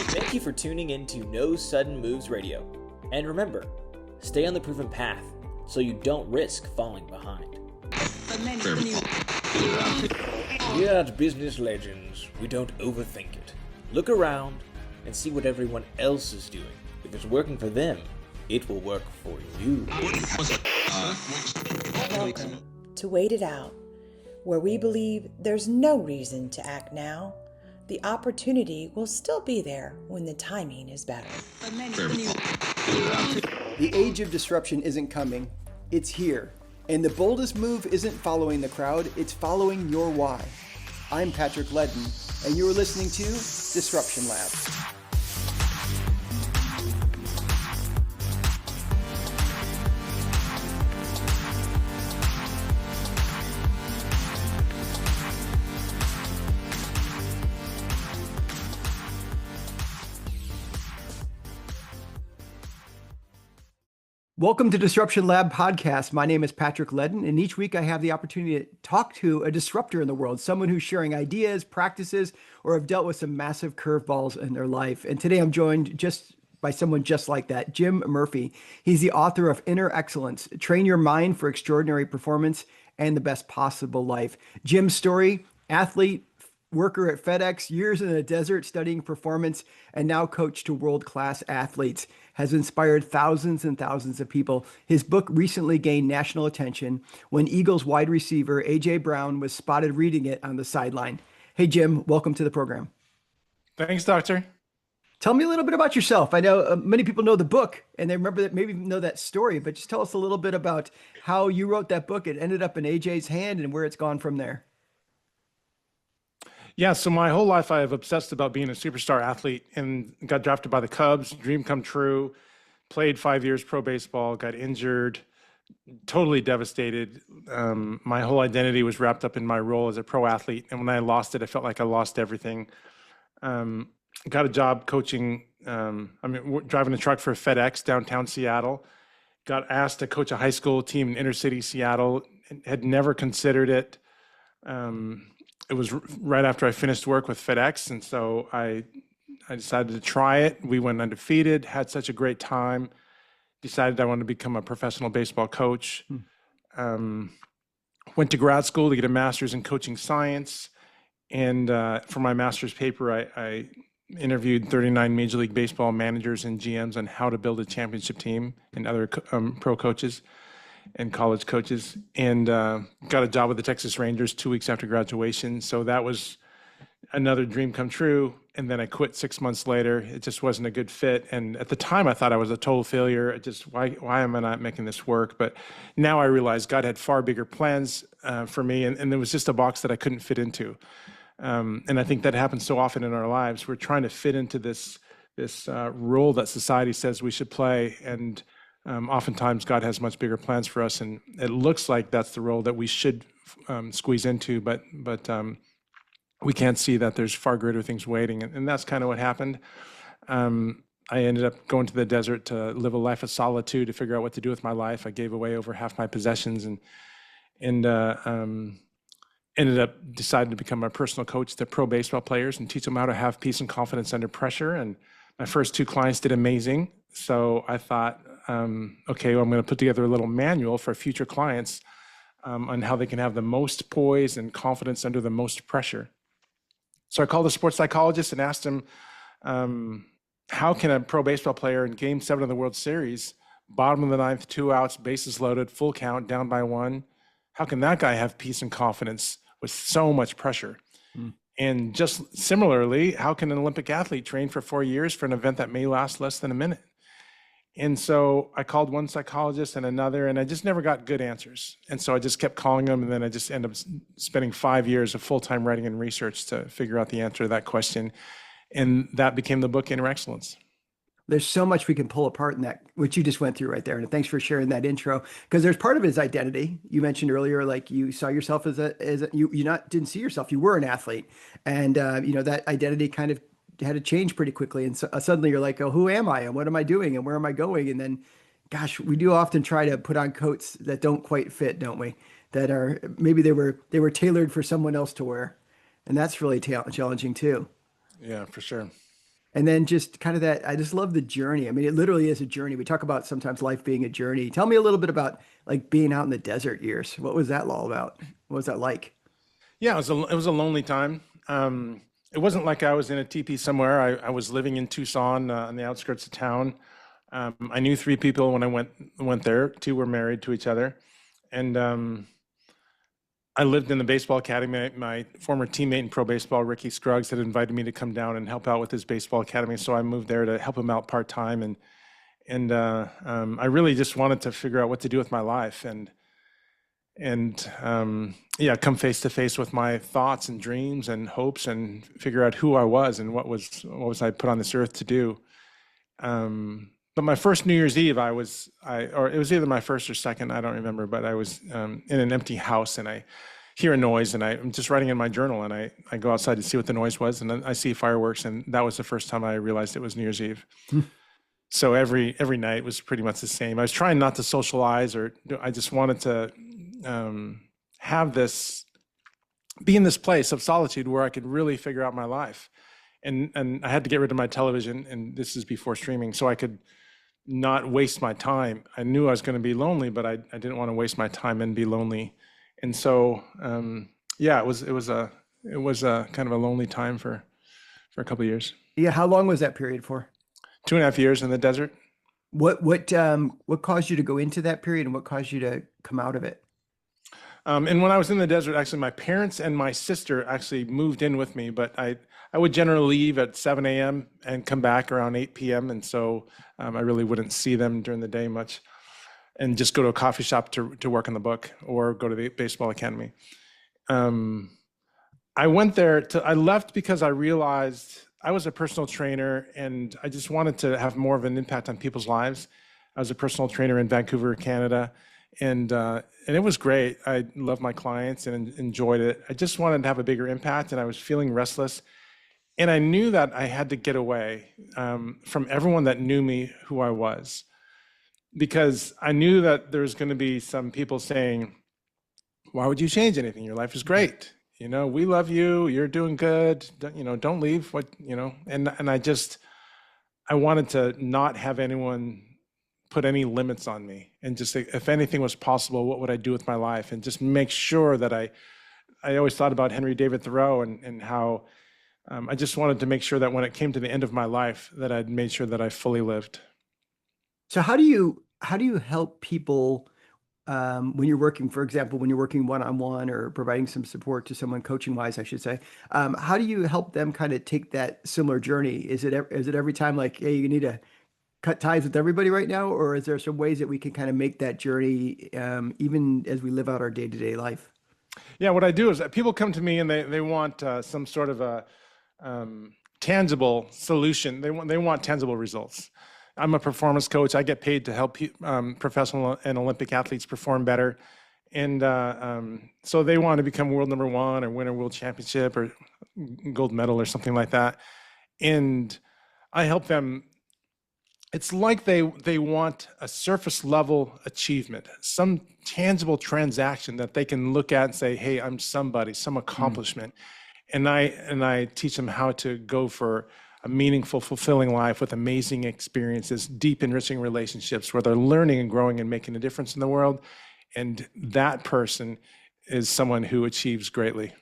Thank you for tuning in to No Sudden Moves Radio. And remember, stay on the proven path so you don't risk falling behind. Here at Business Legends, we don't overthink it. Look around and see what everyone else is doing. If it's working for them, it will work for you. Welcome to Wait It Out, where we believe there's no reason to act now. The opportunity will still be there when the timing is better. The age of disruption isn't coming, it's here. And the boldest move isn't following the crowd, it's following your why. I'm Patrick Leddin, and you're listening to Disruption Lab. Welcome to Disruption Lab podcast. My name is Patrick Leddin, and each week I have the opportunity to talk to a disruptor in the world, someone who's sharing ideas, practices, or have dealt with some massive curveballs in their life. And today I'm joined by someone just like that, Jim Murphy. He's the author of Inner Excellence, Train Your Mind for Extraordinary Performance and the Best Possible Life. Jim's story, athlete, worker at FedEx, years in the desert studying performance, and now coach to world-class athletes, has inspired thousands and thousands of people. His book recently gained national attention when Eagles wide receiver A.J. Brown was spotted reading it on the sideline. Hey, Jim, welcome to the program. Thanks, Doctor. Tell me a little bit about yourself. I know many people know the book and they remember that, maybe know that story, but just tell us a little bit about how you wrote that book. It ended up in A.J.'s hand and where it's gone from there. Yeah, so my whole life I have obsessed about being a superstar athlete and got drafted by the Cubs, dream come true, played 5 years pro baseball, got injured, totally devastated. My whole identity was wrapped up in my role as a pro athlete. And when I lost it, I felt like I lost everything. Got a job coaching, driving a truck for FedEx downtown Seattle. Got asked to coach a high school team in inner city Seattle, had never considered it. It was right after I finished work with FedEx, and so I decided to try it. We went undefeated, had such a great time, decided I wanted to become a professional baseball coach. Went to grad school to get a master's in coaching science, and for my master's paper, I interviewed 39 Major League Baseball managers and GMs on how to build a championship team and other pro coaches and college coaches, and got a job with the Texas Rangers 2 weeks after graduation. So that was another dream come true. And then I quit 6 months later. It just wasn't a good fit. And at the time I thought I was a total failure. Why am I not making this work? But now I realize God had far bigger plans for me. And there was just a box that I couldn't fit into. And I think that happens so often in our lives. We're trying to fit into this role that society says we should play. And oftentimes God has much bigger plans for us, and it looks like that's the role that we should squeeze into, but we can't see that there's far greater things waiting, and that's kind of what happened. I ended up going to the desert to live a life of solitude, to figure out what to do with my life. I gave away over half my possessions, and ended up deciding to become a personal coach to pro baseball players and teach them how to have peace and confidence under pressure. And my first 2 clients did amazing, so I thought, okay, well, I'm going to put together a little manual for future clients on how they can have the most poise and confidence under the most pressure. So I called a sports psychologist and asked him, how can a pro baseball player in Game 7 of the World Series, bottom of the ninth, 2 outs, bases loaded, full count, down by 1, how can that guy have peace and confidence with so much pressure? And just similarly, how can an Olympic athlete train for 4 years for an event that may last less than a minute? And so I called one psychologist and another, and I just never got good answers. And so I just kept calling them, and then I just ended up spending 5 years of full-time writing and research to figure out the answer to that question. And that became the book, Inner Excellence. There's so much we can pull apart in that, which you just went through right there. And thanks for sharing that intro, because there's part of his identity. You mentioned earlier, like you saw yourself didn't see yourself, you were an athlete. And, that identity kind of had to change pretty quickly. And so, suddenly you're like, oh, who am I? And what am I doing? And where am I going? And then, gosh, we do often try to put on coats that don't quite fit, don't we? That are, maybe they were tailored for someone else to wear. And that's really challenging too. Yeah, for sure. And then just kind of that, I just love the journey. I mean, it literally is a journey. We talk about sometimes life being a journey. Tell me a little bit about like being out in the desert years. What was that all about? What was that like? Yeah, it was a lonely time. It wasn't like I was in a teepee somewhere. I was living in Tucson, on the outskirts of town. I knew three people when I went there. Two were married to each other, and I lived in the baseball academy. My former teammate in pro baseball, Ricky Scruggs, had invited me to come down and help out with his baseball academy. So I moved there to help him out part time, and I really just wanted to figure out what to do with my life, and yeah, come face to face with my thoughts and dreams and hopes, and figure out who I was and what was I put on this earth to do. But my first New Year's Eve, or it was either my first or second, I don't remember, but I was in an empty house, and I hear a noise, and I'm just writing in my journal, and I go outside to see what the noise was, and then I see fireworks, and that was the first time I realized it was New Year's Eve. So every night was pretty much the same. I was trying not to socialize, I just wanted to be in this place of solitude where I could really figure out my life. And I had to get rid of my television, and this is before streaming, so I could not waste my time. I knew I was going to be lonely, but I didn't want to waste my time and be lonely. And so, yeah, it was a kind of a lonely time for a couple of years. Yeah. How long was that period for? 2.5 years in the desert. What caused you to go into that period, and what caused you to come out of it? And when I was in the desert, actually, my parents and my sister actually moved in with me, but I would generally leave at 7 a.m. and come back around 8 p.m. And so I really wouldn't see them during the day much, and just go to a coffee shop to work on the book or go to the baseball academy. I left because I realized I was a personal trainer, and I just wanted to have more of an impact on people's lives. I was a personal trainer in Vancouver, Canada, and it was great. I loved my clients and enjoyed it. I just wanted to have a bigger impact, and I was feeling restless. And I knew that I had to get away from everyone that knew me, who I was, because I knew that there's going to be some people saying, "Why would you change anything? Your life is great. You know, we love you. You're doing good. Don't leave." And I wanted to not have anyone put any limits on me, and just say, if anything was possible, what would I do with my life? And just make sure that I always thought about Henry David Thoreau, and how I just wanted to make sure that when it came to the end of my life, that I'd made sure that I fully lived. So how do you help people when you're working, for example, when you're working one-on-one or providing some support to someone coaching wise, I should say, how do you help them kind of take that similar journey? Is it every time like, hey, you need to cut ties with everybody right now, or is there some ways that we can kind of make that journey even as we live out our day-to-day life? Yeah, what I do is that people come to me and they want some sort of a tangible solution. They want tangible results. I'm a performance coach. I get paid to help professional and Olympic athletes perform better. And so they want to become world number one or win a world championship or gold medal or something like that. And I help them. It's like they want a surface level achievement, some tangible transaction that they can look at and say, hey, I'm somebody, some accomplishment. And I teach them how to go for a meaningful, fulfilling life with amazing experiences, deep, enriching relationships where they're learning and growing and making a difference in the world. And that person is someone who achieves greatly.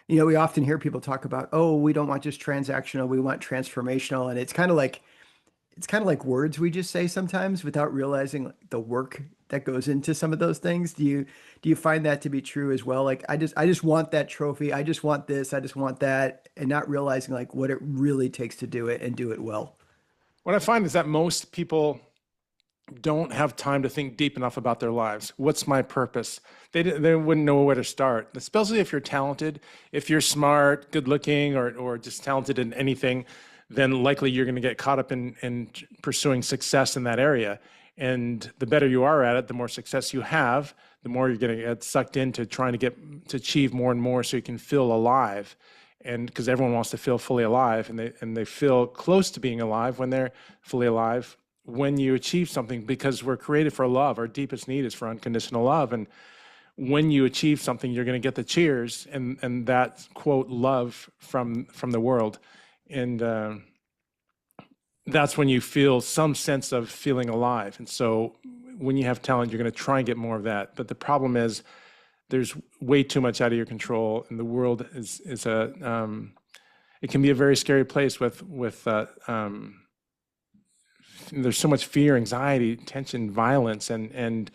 You know, we often hear people talk about, oh, we don't want just transactional, we want transformational. And it's kind of like words we just say sometimes without realizing the work that goes into some of those things. Do you find that to be true as well? Like, I just want that trophy. I just want this. I just want that. And not realizing like what it really takes to do it and do it well. What I find is that most people don't have time to think deep enough about their lives. What's my purpose? They wouldn't know where to start, especially if you're talented, if you're smart, good looking, or just talented in anything, then likely you're going to get caught up in pursuing success in that area. And the better you are at it, the more success you have, the more you're going to get sucked into trying to achieve more and more so you can feel alive. And because everyone wants to feel fully alive, and they feel close to being alive when they're fully alive when you achieve something, because we're created for love. Our deepest need is for unconditional love. And when you achieve something, you're going to get the cheers and that quote love from the world. And that's when you feel some sense of feeling alive. And so when you have talent, you're going to try and get more of that. But the problem is there's way too much out of your control, and the world is it can be a very scary place with there's so much fear, anxiety, tension, violence, and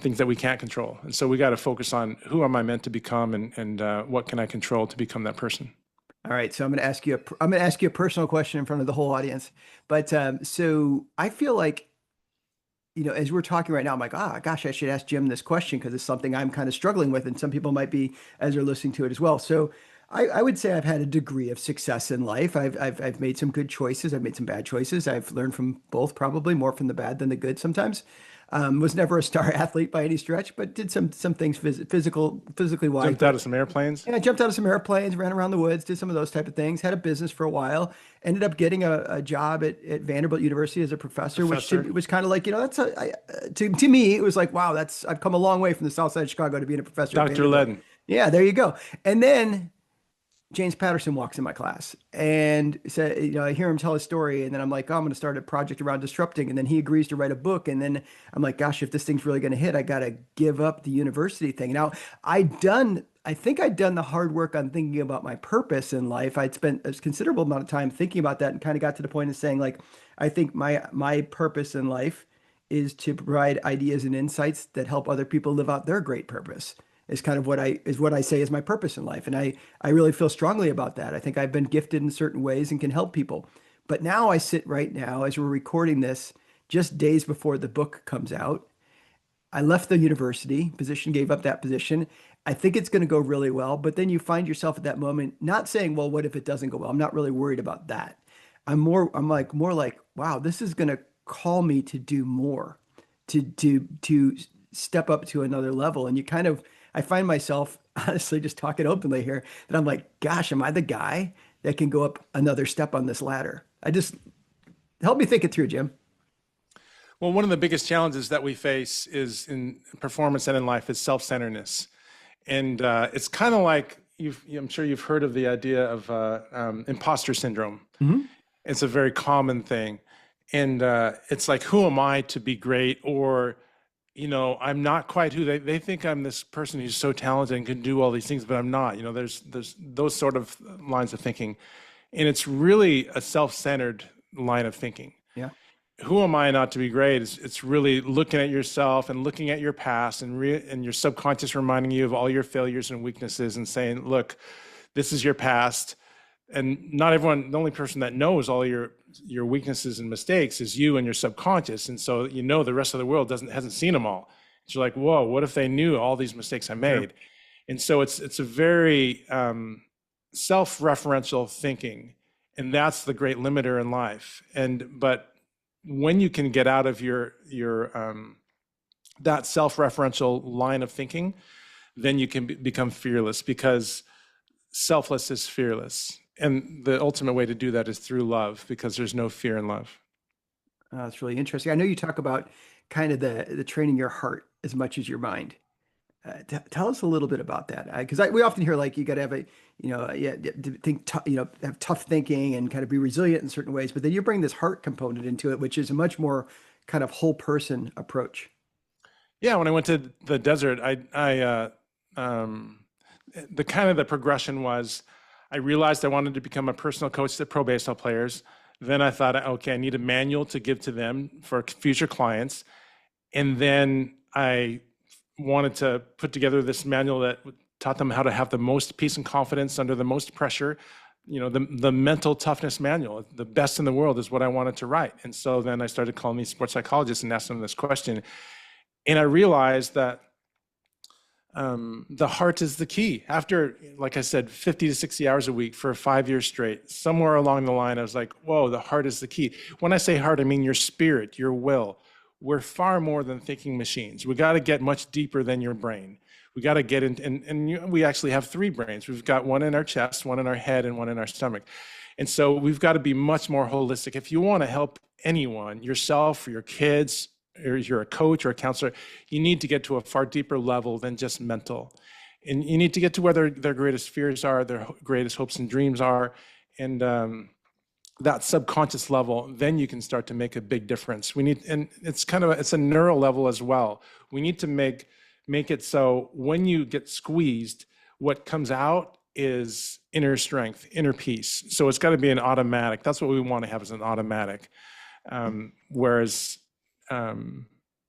things that we can't control. And so we got to focus on who am I meant to become, and what can I control to become that person. All right, so I'm going to ask you a personal question in front of the whole audience. But so I feel like, as we're talking right now, I'm like, gosh, I should ask Jim this question because it's something I'm kind of struggling with, and some people might be as they're listening to it as well. So I would say I've had a degree of success in life. I've made some good choices. I've made some bad choices. I've learned from both, probably more from the bad than the good sometimes. Was never a star athlete by any stretch, but did some things physically wise. Jumped out of some airplanes. Yeah, I jumped out of some airplanes, ran around the woods, did some of those type of things. Had a business for a while. Ended up getting a job at Vanderbilt University as a professor. Which was kind of like, to me it was like, wow, I've come a long way from the South Side of Chicago to being a professor. Dr. Leddin. Yeah, there you go. And then James Patterson walks in my class and said, I hear him tell his story, and then I'm like, I'm going to start a project around disrupting. And then he agrees to write a book. And then I'm like, gosh, if this thing's really going to hit, I got to give up the university thing. Now, I think I'd done the hard work on thinking about my purpose in life. I'd spent a considerable amount of time thinking about that and kind of got to the point of saying, like, I think my purpose in life is to provide ideas and insights that help other people live out their great purpose. Is kind of what I say is my purpose in life. And I really feel strongly about that. I think I've been gifted in certain ways and can help people. But now I sit right now as we're recording this, just days before the book comes out. I left the university position, gave up that position. I think it's going to go really well. But then you find yourself at that moment, not saying, well, what if it doesn't go well? I'm not really worried about that. I'm more like, wow, this is going to call me to do more, to step up to another level. And I find myself honestly just talking openly here that I'm like, gosh, am I the guy that can go up another step on this ladder? Help me think it through, Jim. Well, one of the biggest challenges that we face is in performance and in life is self-centeredness. And it's kind of like, I'm sure you've heard of the idea of imposter syndrome. Mm-hmm. It's a very common thing. And it's like, who am I to be great? Or I'm not quite who they think I'm, this person who's so talented and can do all these things, but I'm not. There's those sort of lines of thinking. And it's really a self-centered line of thinking. Yeah. Who am I not to be great? It's really looking at yourself and looking at your past and your subconscious reminding you of all your failures and weaknesses and saying, look, this is your past. And not everyone, the only person that knows all your weaknesses and mistakes is you and your subconscious. And so, the rest of the world hasn't seen them all. It's like, whoa, what if they knew all these mistakes I made? Sure. And so it's a very self-referential thinking. And that's the great limiter in life. But when you can get out of your that self-referential line of thinking, then you can become fearless, because selfless is fearless. And the ultimate way to do that is through love, because there's no fear in love. That's really interesting. I know you talk about kind of the training your heart as much as your mind. Tell us a little bit about that, because we often hear like you got to have have tough thinking and kind of be resilient in certain ways. But then you bring this heart component into it, which is a much more kind of whole person approach. Yeah, when I went to the desert, the progression was, I realized I wanted to become a personal coach to pro baseball players. Then I thought, okay, I need a manual to give to them for future clients. And then I wanted to put together this manual that taught them how to have the most peace and confidence under the most pressure. The mental toughness manual, the best in the world, is what I wanted to write. And so then I started calling these sports psychologists and asking them this question. And I realized that the heart is the key. After, like I said, 50 to 60 hours a week for 5 years straight, somewhere along the line, I was like, whoa, the heart is the key. When I say heart, I mean your spirit, your will. We're far more than thinking machines. We got to get much deeper than your brain. We got to get in, and we actually have 3 brains. We've got one in our chest, one in our head, and one in our stomach. And so we've got to be much more holistic. If you want to help anyone, yourself or your kids, or you're a coach or a counselor, you need to get to a far deeper level than just mental. And you need to get to where their greatest fears are, their greatest hopes and dreams are, and that subconscious level, then you can start to make a big difference. We need, and it's a neural level as well. We need to make it so when you get squeezed, what comes out is inner strength, inner peace. So it's got to be an automatic. That's what we want to have, as an automatic. Whereas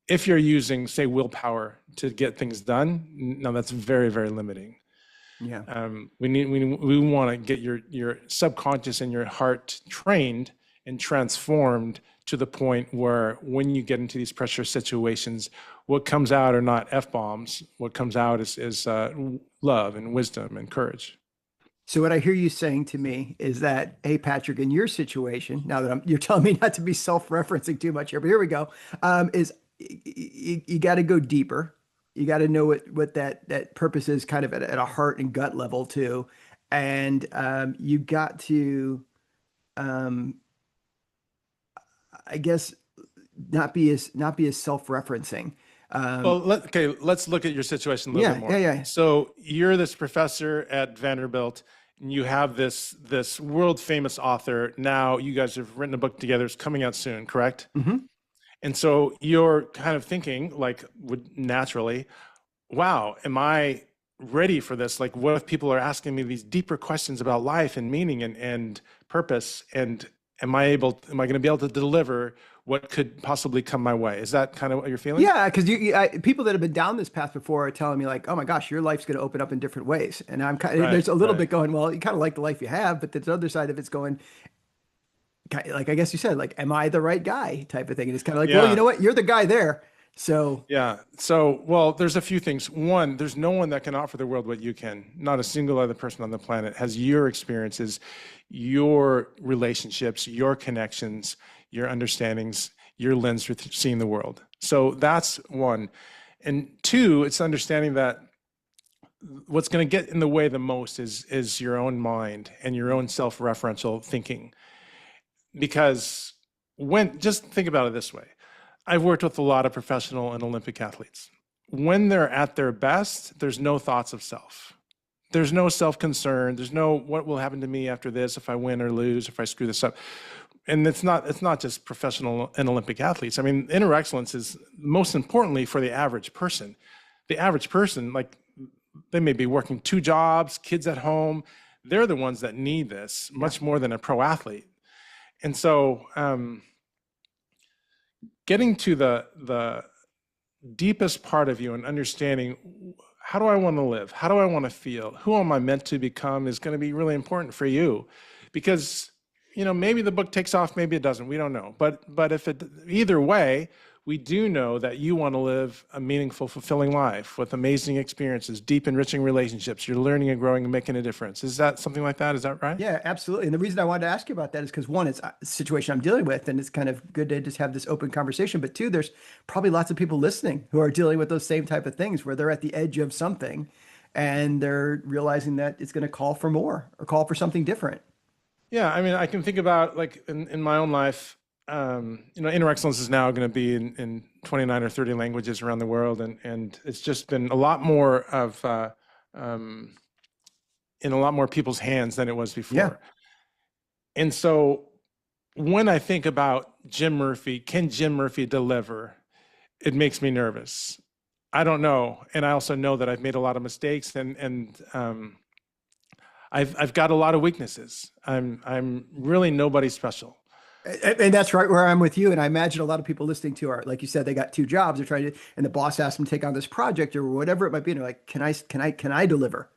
if you're using, say, willpower to get things done, no, that's very, very limiting. Yeah. We want to get your subconscious and your heart trained and transformed to the point where when you get into these pressure situations, what comes out are not F-bombs. What comes out is love and wisdom and courage. So what I hear you saying to me is that, hey, Patrick, in your situation, now that you're telling me not to be self-referencing too much here, but here we go, is you got to go deeper. You got to know what that purpose is, kind of at a heart and gut level too. And you got to, I guess, not be as self-referencing. Well, let's look at your situation a little bit more. Yeah. So you're this professor at Vanderbilt, and you have this world famous author. Now you guys have written a book together. It's coming out soon, correct? Mm-hmm. And so you're kind of thinking, like, would naturally, wow, am I ready for this? Like, what if people are asking me these deeper questions about life and meaning and purpose? And am I going to be able to deliver what could possibly come my way? Is that kind of what you're feeling? Yeah, because people that have been down this path before are telling me, like, oh my gosh, your life's going to open up in different ways. And I'm kind of, there's a little bit going, well, you kind of like the life you have, but there's the other side of it's going, like, I guess you said, like, am I the right guy type of thing? And it's kind of like, well, you know what? You're the guy there. So yeah. So, well, there's a few things. One, there's no one that can offer the world what you can. Not a single other person on the planet has your experiences, your relationships, your connections, your understandings, your lens for seeing the world. So that's one. And two, it's understanding that what's going to get in the way the most is your own mind and your own self-referential thinking. Because just think about it this way. I've worked with a lot of professional and Olympic athletes. When they're at their best, there's no thoughts of self. There's no self-concern. There's no, what will happen to me after this, if I win or lose, if I screw this up. And it's not just professional and Olympic athletes. I mean, inner excellence is most importantly for the average person. The average person, like, they may be working 2 jobs, kids at home. They're the ones that need this much more than a pro athlete. And so getting to the deepest part of you and understanding, how do I want to live? How do I want to feel? Who am I meant to become is going to be really important for you. Because, maybe the book takes off, maybe it doesn't. We don't know. But if either way, we do know that you want to live a meaningful, fulfilling life with amazing experiences, deep, enriching relationships. You're learning and growing and making a difference. Is that something like that? Is that right? Yeah, absolutely. And the reason I wanted to ask you about that is because, one, it's a situation I'm dealing with, and it's kind of good to just have this open conversation. But two, there's probably lots of people listening who are dealing with those same type of things where they're at the edge of something and they're realizing that it's going to call for more or call for something different. Yeah, I mean, I can think about, like, in my own life, inner excellence is now going to be in 29 or 30 languages around the world, and it's just been a lot more of in a lot more people's hands than it was before. Yeah. And so when I think about Jim Murphy, can Jim Murphy deliver? It makes me nervous. I don't know, and I also know that I've made a lot of mistakes, and I've got a lot of weaknesses. I'm really nobody special. And that's right where I'm with you. And I imagine a lot of people listening to like you said, they got 2 jobs. They're trying to, and the boss asked them to take on this project or whatever it might be. And they're like, can I deliver?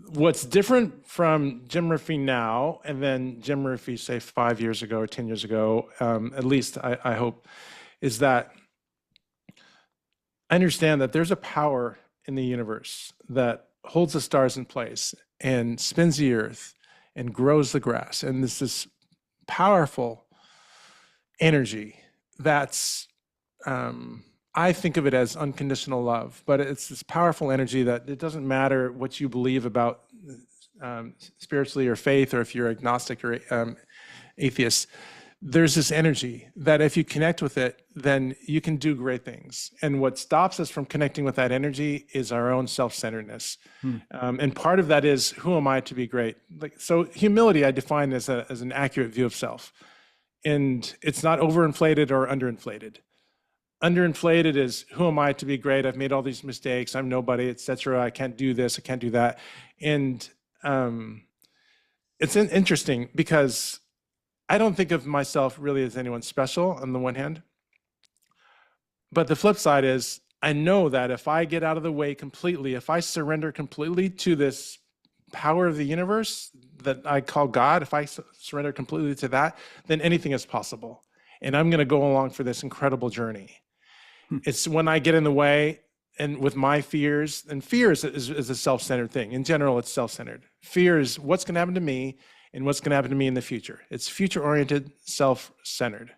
What's different from Jim Murphy now, and then Jim Murphy, say 5 years ago or 10 years ago, at least I hope, is that I understand that there's a power in the universe that holds the stars in place and spins the earth and grows the grass. And this powerful energy that's, I think of it as unconditional love, but it's this powerful energy that it doesn't matter what you believe about spiritually or faith, or if you're agnostic or atheist. there's this energy that if you connect with it, then you can do great things. And what stops us from connecting with that energy is our own self-centeredness. And part of that is, who am I to be great? Like, so humility I define as an accurate view of self. And it's not overinflated or underinflated. Underinflated is, who am I to be great? I've made all these mistakes. I'm nobody, etc. I can't do this. I can't do that. And it's interesting because I don't think of myself really as anyone special on the one hand. But the flip side is, I know that if I get out of the way completely, if I surrender completely to this power of the universe that I call God, if I surrender completely to that, then anything is possible. And I'm going to go along for this incredible journey. It's when I get in the way and with my fears, and fear is a self-centered thing. In general, it's self-centered. Fear is what's going to happen to me and what's going to happen to me in the future. It's future-oriented, self-centered.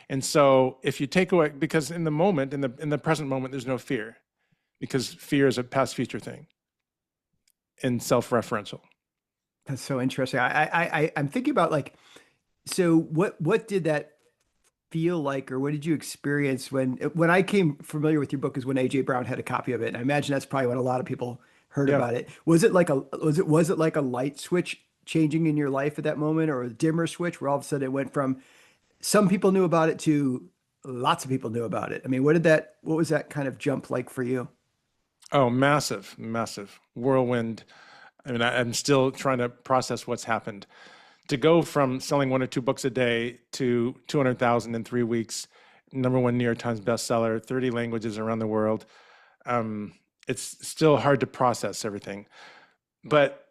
And so if you take away, because in the moment, in the present moment, there's no fear, because fear is a past future thing and self-referential. That's so interesting. I'm thinking about like, so what did that feel like, or what did you experience when I came familiar with your book is when AJ Brown had a copy of it. And I imagine that's probably when a lot of people heard about it. Was it like a light switch changing in your life at that moment, or a dimmer switch where all of a sudden it went from some people knew about it to lots of people knew about it? I mean, what was that kind of jump like for you? Oh, massive whirlwind. I mean, I'm still trying to process what's happened. To go from selling 1 or 2 books a day to 200,000 in 3 weeks, #1 New York Times bestseller, 30 languages around the world. It's still hard to process everything. But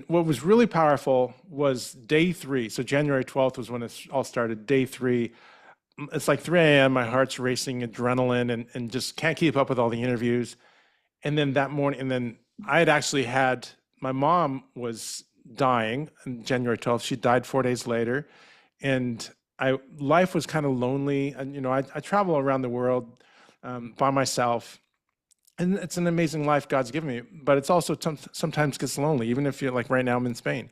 what was really powerful was day 3. So January 12th was when it all started. Day 3, it's like 3 a.m. My heart's racing, adrenaline, and just can't keep up with all the interviews. And then that morning, and then I had actually had, my mom was dying on January 12th. She died 4 days later. And life was kind of lonely. And, I travel around the world by myself. And it's an amazing life God's given me, but it's also sometimes gets lonely, even if you're like right now I'm in Spain.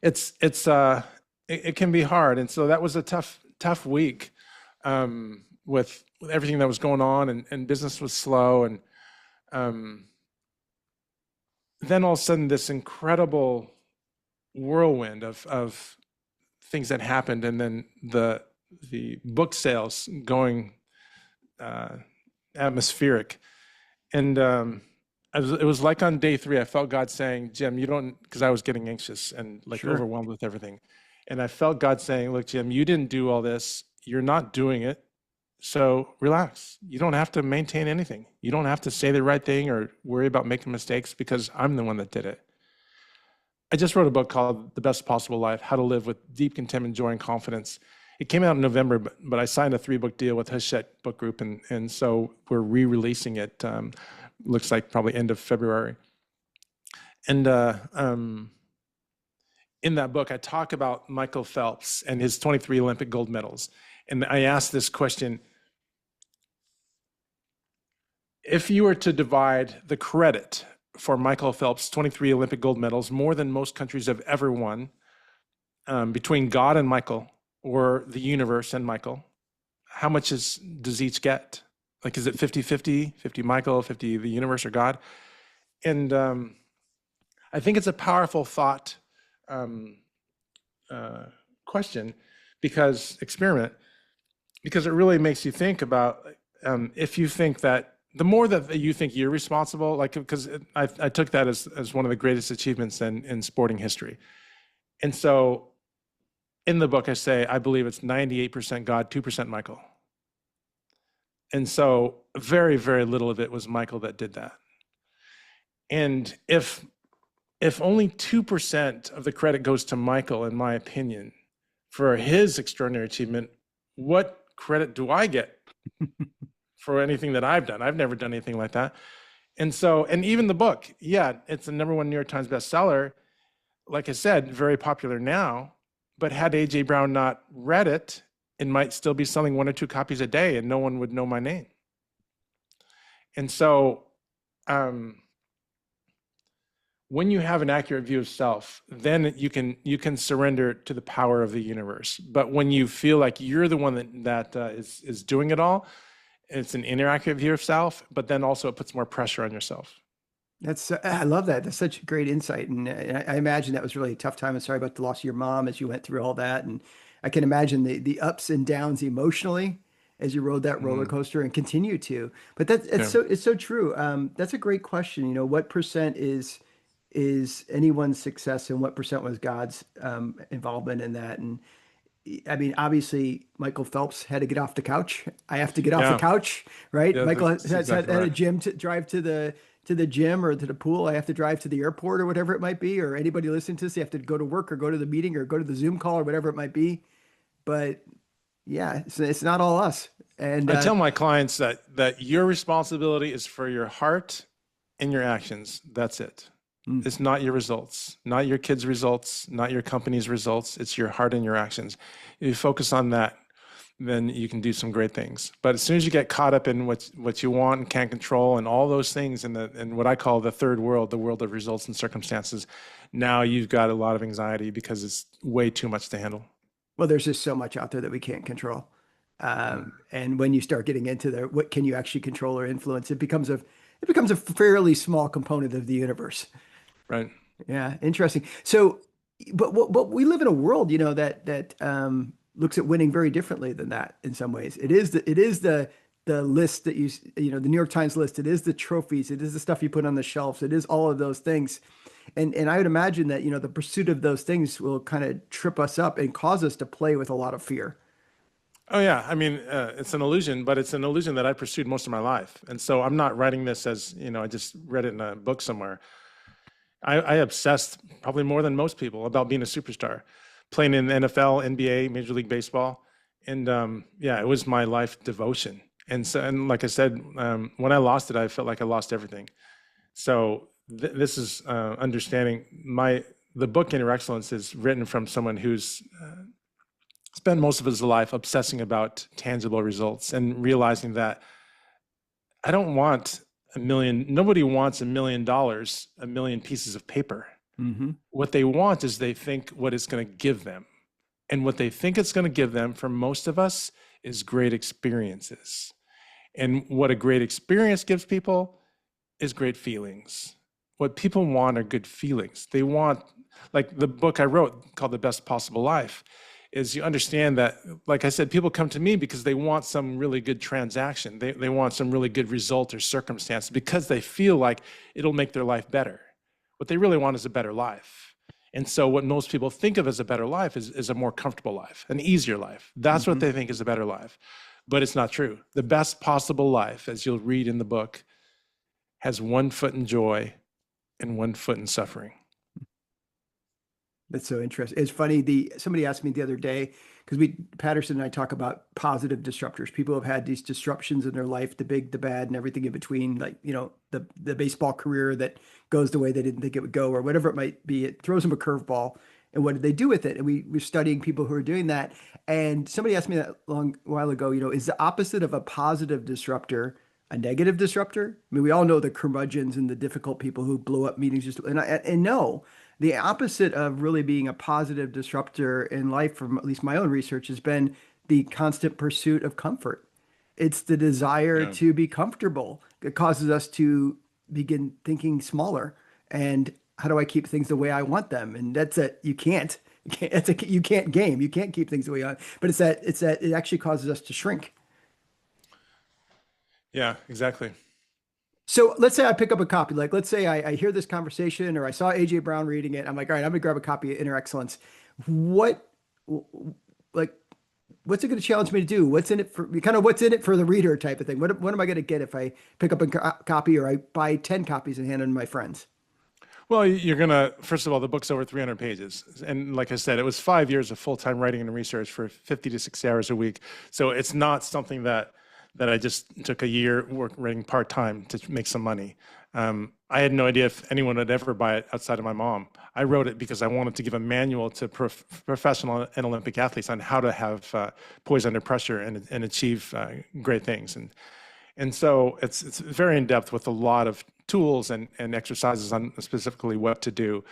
It can be hard. And so that was a tough week with everything that was going on, and business was slow. And then all of a sudden this incredible whirlwind of things that happened, and then the book sales going atmospheric. And it was like on day 3, I felt God saying, Jim, you don't, because I was getting anxious and overwhelmed with everything. And I felt God saying, look, Jim, you didn't do all this. You're not doing it. So relax. You don't have to maintain anything. You don't have to say the right thing or worry about making mistakes, because I'm the one that did it. I just wrote a book called The Best Possible Life, How to Live with Deep Contentment, Joy, and Confidence. It came out in November, but I signed a 3-book deal with Hachette Book Group, and so we're re-releasing it. Looks like probably end of February. And in that book, I talk about Michael Phelps and his 23 Olympic gold medals. And I asked this question: if you were to divide the credit for Michael Phelps' 23 Olympic gold medals, more than most countries have ever won, between God and Michael, or the universe and Michael, how much does each get? Like, is it 50-50, 50 Michael, 50 the universe or God? And I think it's a powerful thought question, experiment, because it really makes you think about if you think that the more that you think you're responsible, like, because I took that as one of the greatest achievements in sporting history. And so in the book, I say, I believe it's 98% God, 2% Michael. And so very, very little of it was Michael that did that. And if only 2% of the credit goes to Michael, in my opinion, for his extraordinary achievement, what credit do I get for anything that I've done? I've never done anything like that. And so, and even the book, it's the #1 New York Times bestseller. Like I said, very popular now. But had AJ Brown not read it, it might still be selling 1 or 2 copies a day, and no one would know my name. And so when you have an accurate view of self, then you can surrender to the power of the universe. But when you feel like you're the one that is doing it all, it's an inaccurate view of self, but then also it puts more pressure on yourself. I love that. That's such great insight. And I imagine that was really a tough time. I'm sorry about the loss of your mom as you went through all that. And I can imagine the ups and downs emotionally as you rode that roller coaster and continue to. But it's so true. That's a great question. What percent is anyone's success and what percent was God's involvement in that? And I mean, obviously, Michael Phelps had to get off the couch. I have to get off the couch, right? Yeah, Michael that's has exactly had a right. gym to drive to the gym or to the pool. I have to drive to the airport or whatever it might be. Or anybody listening to this, you have to go to work or go to the meeting or go to the Zoom call or whatever it might be. But yeah, it's not all us. And I tell my clients that your responsibility is for your heart and your actions. That's it. It's not your results, not your kids' results, not your company's results. It's your heart and your actions. If you focus on that, then you can do some great things. But as soon as you get caught up in what you want and can't control and all those things in what I call the third world, the world of results and circumstances, now you've got a lot of anxiety because it's way too much to handle. well, there's just so much out there that we can't control. And when you start getting into what can you actually control or influence, it becomes a fairly small component of the universe. Right. Yeah, interesting. So, but we live in a world, that looks at winning very differently than that in some ways. It is the list that the New York Times list. It is the trophies. It is the stuff you put on the shelves. It is all of those things. And I would imagine that, the pursuit of those things will kind of trip us up and cause us to play with a lot of fear. Oh yeah, I mean, it's an illusion, but it's an illusion that I pursued most of my life. And so I'm not writing this as, I just read it in a book somewhere. I obsessed probably more than most people about being a superstar, playing in the NFL, NBA, Major League Baseball. And yeah, it was my life devotion. And like I said, when I lost it, I felt like I lost everything. So this is understanding the book Inner Excellence is written from someone who's spent most of his life obsessing about tangible results and realizing that I don't want nobody wants $1 million, a million pieces of paper. Mm-hmm. What they want is they think what it's going to give them. And what they think it's going to give them for most of us is great experiences. And what a great experience gives people is great feelings. What people want are good feelings. They want, like the book I wrote called The Best Possible Life, is you understand that, like I said, people come to me because they want some really good transaction. They want some really good result or circumstance because they feel like it'll make their life better. What they really want is a better life. And so what most people think of as a better life is a more comfortable life, an easier life. That's what they think is a better life. But it's not true. The best possible life, as you'll read in the book, has one foot in joy and one foot in suffering. That's so interesting. It's funny. Somebody asked me the other day, because Patterson and I talk about positive disruptors. People have had these disruptions in their life, the big, the bad, and everything in between. Like, the baseball career that goes the way they didn't think it would go, or whatever it might be. It throws them a curveball. And what did they do with it? And we're studying people who are doing that. And somebody asked me that a long while ago, is the opposite of a positive disruptor a negative disruptor? I mean, we all know the curmudgeons and the difficult people who blow up meetings. And no, the opposite of really being a positive disruptor in life, from at least my own research, has been the constant pursuit of comfort. It's the desire to be comfortable. It causes us to begin thinking smaller. And how do I keep things the way I want them? And that's it. You can't. You can't game. You can't keep things the way you want. But it's that it actually causes us to shrink. Yeah, exactly. So let's say I pick up a copy. Like, let's say I hear this conversation, or I saw AJ Brown reading it. I'm like, all right, I'm gonna grab a copy of Inner Excellence. What, like, what's it going to challenge me to do? What's in it for the reader type of thing? What am I going to get if I pick up a copy, or I buy 10 copies and hand them to my friends? Well, you're going to, first of all, the book's over 300 pages. And like I said, it was 5 years of full-time writing and research for 50 to 60 hours a week. So it's not something that I just took a year writing part-time to make some money. I had no idea if anyone would ever buy it outside of my mom. I wrote it because I wanted to give a manual to professional and Olympic athletes on how to have poise under pressure and achieve great things. And so it's very in depth with a lot of tools and exercises on specifically what to do.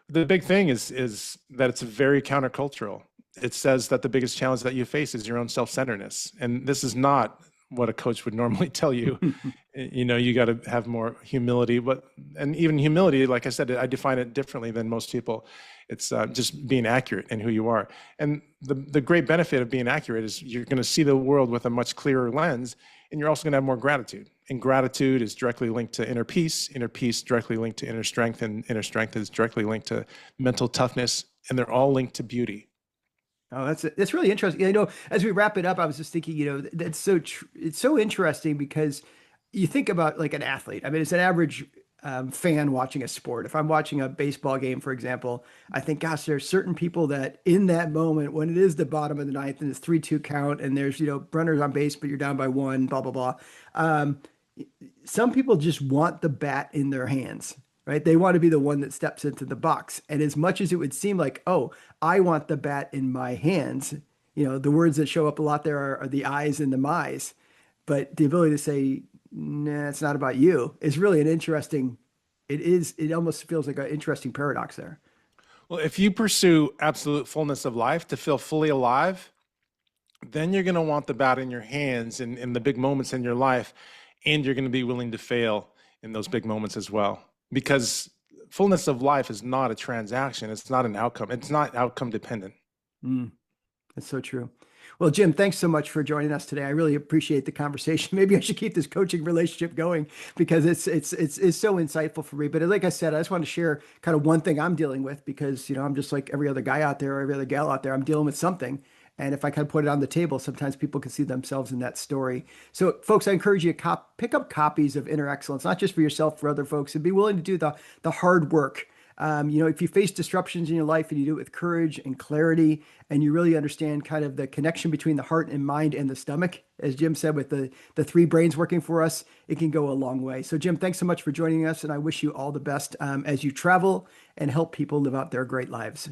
The big thing is that it's very countercultural. It says that the biggest challenge that you face is your own self-centeredness. And this is not what a coach would normally tell you. You got to have more humility, and even humility, like I said, I define it differently than most people. It's just being accurate in who you are. And the great benefit of being accurate is you're going to see the world with a much clearer lens, and you're also going to have more gratitude. And gratitude is directly linked to inner peace directly linked to inner strength, and inner strength is directly linked to mental toughness, and they're all linked to beauty. Oh, that's really interesting. As we wrap it up, I was just thinking, that's it's so interesting because you think about like an athlete. I mean, it's an average fan watching a sport. If I'm watching a baseball game, for example, I think, gosh, there's certain people that in that moment when it is the bottom of the ninth and it's 3-2 count and there's, runners on base, but you're down by one, blah, blah, blah. Some people just want the bat in their hands. Right? They want to be the one that steps into the box. And as much as it would seem like, oh, I want the bat in my hands, the words that show up a lot there are the I's and the my's. But the ability to say, nah, it's not about you is really it almost feels like an interesting paradox there. Well, if you pursue absolute fullness of life to feel fully alive, then you're going to want the bat in your hands in the big moments in your life. And you're going to be willing to fail in those big moments as well. Because fullness of life is not a transaction. It's not an outcome. It's not outcome dependent. That's so true. Well, Jim, thanks so much for joining us today. I really appreciate the conversation. Maybe I should keep this coaching relationship going because it's so insightful for me. But like I said, I just want to share kind of one thing I'm dealing with because, I'm just like every other guy out there or every other gal out there. I'm dealing with something. And if I kind of put it on the table, sometimes people can see themselves in that story. So folks, I encourage you to pick up copies of Inner Excellence, not just for yourself, for other folks, and be willing to do the hard work. If you face disruptions in your life and you do it with courage and clarity, and you really understand kind of the connection between the heart and mind and the stomach, as Jim said, with the three brains working for us, it can go a long way. So Jim, thanks so much for joining us. And I wish you all the best as you travel and help people live out their great lives.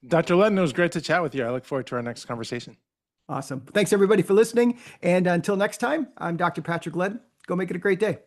Dr. Leddin, it was great to chat with you. I look forward to our next conversation. Awesome. Thanks everybody for listening. And until next time, I'm Dr. Patrick Leddin. Go make it a great day.